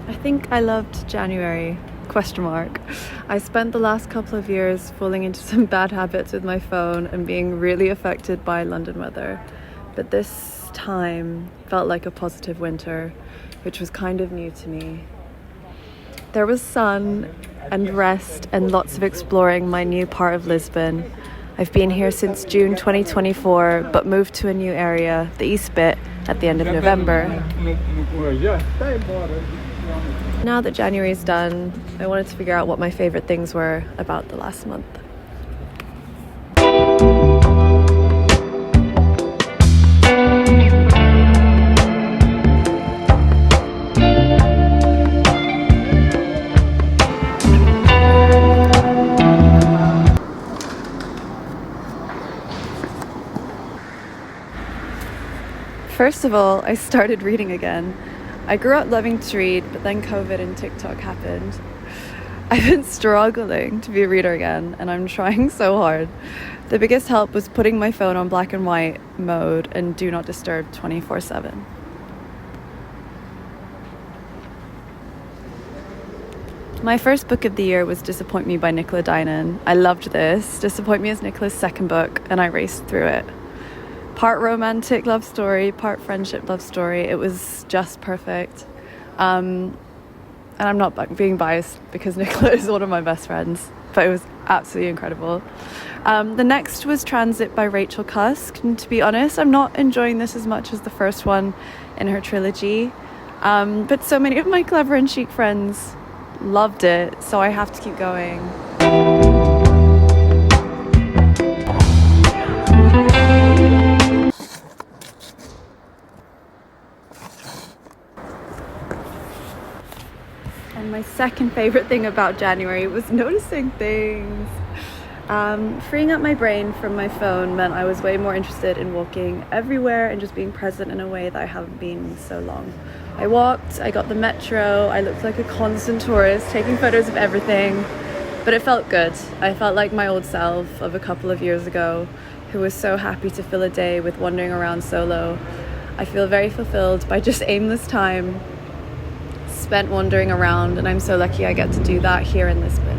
I think I loved January, question mark. I spent the last couple of years falling into some bad habits with my phone and being really affected by London weather. But this time felt like a positive winter, which was kind of new to me. There was sun and rest and lots of exploring my new part of Lisbon. I've been here since June 2024, but moved to a new area, the East bit, at the end of November. Now that January is done, I wanted to figure out what my favourite things were about the last month. First of all, I started reading again. I grew up loving to read, but then COVID and TikTok happened. I've been struggling to be a reader again, and I'm trying so hard. The biggest help was putting my phone on black and white mode and do not disturb 24/7. My first book of the year was Disappoint Me by Nicola Dinan. I loved this. Disappoint Me is Nicola's second book, and I raced through it. Part romantic love story, part friendship love story. It was just perfect. And I'm not being biased because Nicola is one of my best friends, but it was absolutely incredible. The next was Transit by Rachel Cusk. And to be honest, I'm not enjoying this as much as the first one in her trilogy. But so many of my clever and chic friends loved it, so I have to keep going. And my second favorite thing about January was noticing things. Freeing up my brain from my phone meant I was way more interested in walking everywhere and just being present in a way that I haven't been in so long. I walked, I got the metro, I looked like a constant tourist, taking photos of everything, but it felt good. I felt like my old self of a couple of years ago, who was so happy to fill a day with wandering around solo. I feel very fulfilled by just aimless time spent wandering around, and I'm so lucky I get to do that here in Lisbon.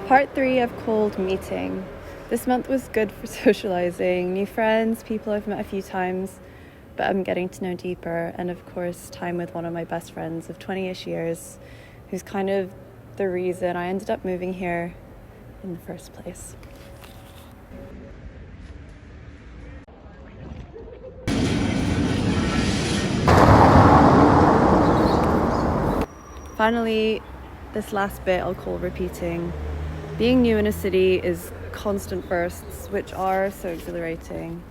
Part 3 I've called Meeting. This month was good for socializing, new friends, people I've met a few times, but I'm getting to know deeper, and of course time with one of my best friends of 20-ish years, who's kind of the reason I ended up moving here in the first place. Finally, this last bit I'll call repeating. Being new in a city is constant firsts, which are so exhilarating.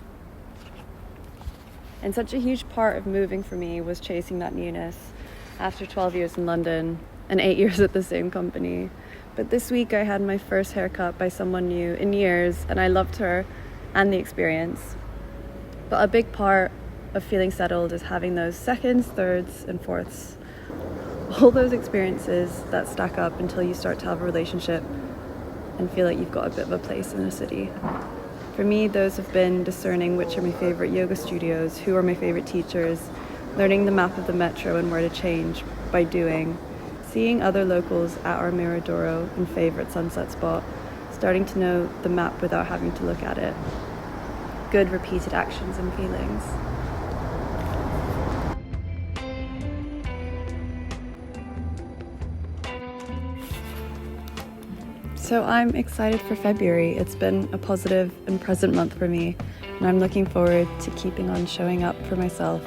And such a huge part of moving for me was chasing that newness after 12 years in London and 8 years at the same company. But this week I had my first haircut by someone new in years, and I loved her and the experience. But a big part of feeling settled is having those seconds, thirds, and fourths. All those experiences that stack up until you start to have a relationship and feel like you've got a bit of a place in a city. For me, those have been discerning which are my favorite yoga studios, who are my favorite teachers, learning the map of the metro and where to change by doing, seeing other locals at our Miradoro and favorite sunset spot, starting to know the map without having to look at it. Good repeated actions and feelings. So I'm excited for February. It's been a positive and present month for me, and I'm looking forward to keeping on showing up for myself